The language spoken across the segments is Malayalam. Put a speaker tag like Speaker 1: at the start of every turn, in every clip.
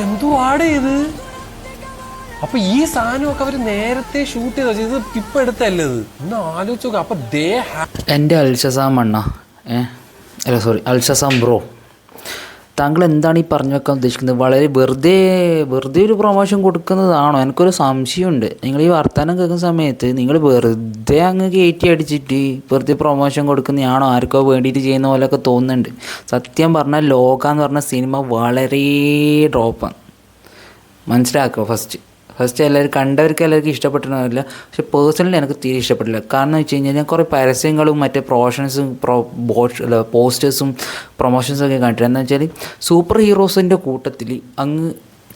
Speaker 1: എന്തുവാടേ ഇത്? അപ്പൊ ഈ സാധനമൊക്കെ അവര് നേരത്തെ ഷൂട്ട് ചെയ്തോ? ഇത് ഇപ്പൊ എടുത്തല്ലേ ഇത്? ഒന്ന് ആലോചിച്ച് നോക്കുക. അപ്പൊ
Speaker 2: എൻ്റെ അൽഷസാം അണ്ണ അല്ല സോറി അൽഷസാം ബ്രോ, താങ്കൾ എന്താണ് ഈ പറഞ്ഞു വെക്കാൻ ഉദ്ദേശിക്കുന്നത്? വളരെ വെറുതെ ഒരു പ്രൊമോഷൻ കൊടുക്കുന്നതാണോ? എനിക്കൊരു സംശയമുണ്ട്. നിങ്ങൾ ഈ വർത്തമാനം കേൾക്കുന്ന സമയത്ത് നിങ്ങൾ വെറുതെ അങ്ങ് കയറ്റി അടിച്ചിട്ട് വെറുതെ പ്രൊമോഷൻ കൊടുക്കുന്നതാണോ? ആർക്കോ വേണ്ടിയിട്ട് ചെയ്യുന്ന പോലെയൊക്കെ തോന്നുന്നുണ്ട്. സത്യം പറഞ്ഞാൽ ലോക എന്ന് പറഞ്ഞ സിനിമ വളരെ ഡ്രോപ്പാണ്, മനസ്സിലാക്കുക. ഫസ്റ്റ് കണ്ടവർക്ക് എല്ലാവർക്കും ഇഷ്ടപ്പെട്ടില്ല. പക്ഷേ പേഴ്സണലി എനിക്ക് തീരെ ഇഷ്ടപ്പെട്ടില്ല. കാരണം എന്ന് വെച്ച് കഴിഞ്ഞാൽ ഞാൻ കുറേ പരസ്യങ്ങളും മറ്റേ പോസ്റ്റേഴ്സും പ്രൊമോഷൻസും ഒക്കെ കണ്ടിട്ട്, എന്താ വെച്ചാൽ സൂപ്പർ ഹീറോസിൻ്റെ കൂട്ടത്തിൽ അങ്ങ്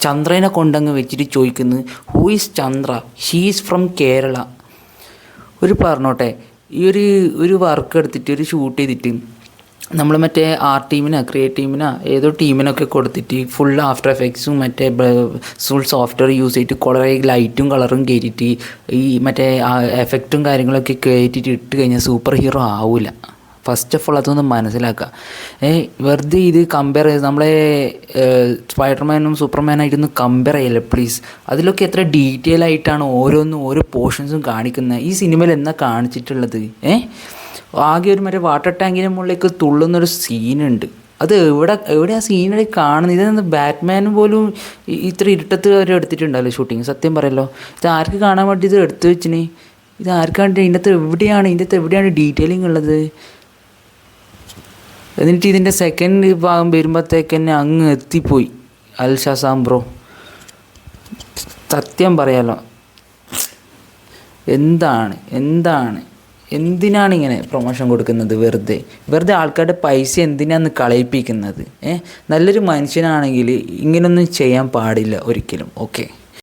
Speaker 2: ചന്ദ്രനെ കൊണ്ടങ്ങ് വെച്ചിട്ട് ചോദിക്കുന്നത് who is Chandra, she is from Kerala. പറഞ്ഞോട്ടെ, ഈ ഒരു വർക്ക് എടുത്തിട്ട് ഒരു ഷൂട്ട് ചെയ്തിട്ട് നമ്മൾ മറ്റേ ആർട്ട് ടീമിനാ ക്രിയേറ്റ് ടീമിനാ ഏതോ ടീമിനൊക്കെ കൊടുത്തിട്ട് ഫുൾ ആഫ്റ്റർ എഫക്ട്സും മറ്റേ ഫുൾ സോഫ്റ്റ്വെയർ യൂസ് ചെയ്തിട്ട് കുറേ ലൈറ്റും കളറും കയറ്റിയിട്ട് ഈ മറ്റേ എഫക്റ്റും കാര്യങ്ങളൊക്കെ കയറ്റിയിട്ട് ഇട്ട് കഴിഞ്ഞാൽ സൂപ്പർ ഹീറോ ആവില്ല. ഫസ്റ്റ് ഓഫ് ഓൾ അതൊന്ന് മനസ്സിലാക്കുക. വെറുതെ ഇത് കമ്പയർ ചെയ്ത് നമ്മളെ സ്പൈഡർമാനും സൂപ്പർമാനായിട്ടൊന്ന് കമ്പയർ ചെയ്യല്ലേ പ്ലീസ്. അതിലൊക്കെ എത്ര ഡീറ്റെയിൽ ആയിട്ടാണ് ഓരോ പോർഷൻസും കാണിക്കുന്നത്. ഈ സിനിമയിൽ എന്നാ കാണിച്ചിട്ടുള്ളത്? ആകെ ഒരു മറ്റേ വാട്ടർ ടാങ്കിൻ്റെ മുകളിലേക്ക് തുള്ളുന്നൊരു സീനുണ്ട്. അത് എവിടെ ആ സീനിൽ കാണുന്നത്? ഇതെന്ന് ബാറ്റ്മാനും പോലും ഇത്ര ഇരുട്ടത്ത് അവർ എടുത്തിട്ടുണ്ടല്ലോ ഷൂട്ടിങ്. സത്യം പറയല്ലോ, ഇത് ആർക്ക് കാണാൻ വേണ്ടി ഇത് എടുത്തു വെച്ചിന്? ഇത് ആർക്കാണ്ട് ഇതിൻ്റെ എവിടെയാണ് ഡീറ്റെയിലിംഗ് ഉള്ളത്? എന്നിട്ട് ഇതിൻ്റെ സെക്കൻഡ് ഭാഗം വരുമ്പോഴത്തേക്കന്നെ അങ്ങ് എത്തിപ്പോയി അൽഷസാം ബ്രോ. സത്യം പറയാലോ, എന്തിനാണ് ഇങ്ങനെ പ്രൊമോഷൻ കൊടുക്കുന്നത്? വെറുതെ ആൾക്കാരുടെ പൈസ എന്തിനാന്ന് കളയിപ്പിക്കുന്നത്? നല്ലൊരു മനുഷ്യനാണെങ്കിൽ ഇങ്ങനൊന്നും ചെയ്യാൻ പാടില്ല ഒരിക്കലും. ഓക്കെ.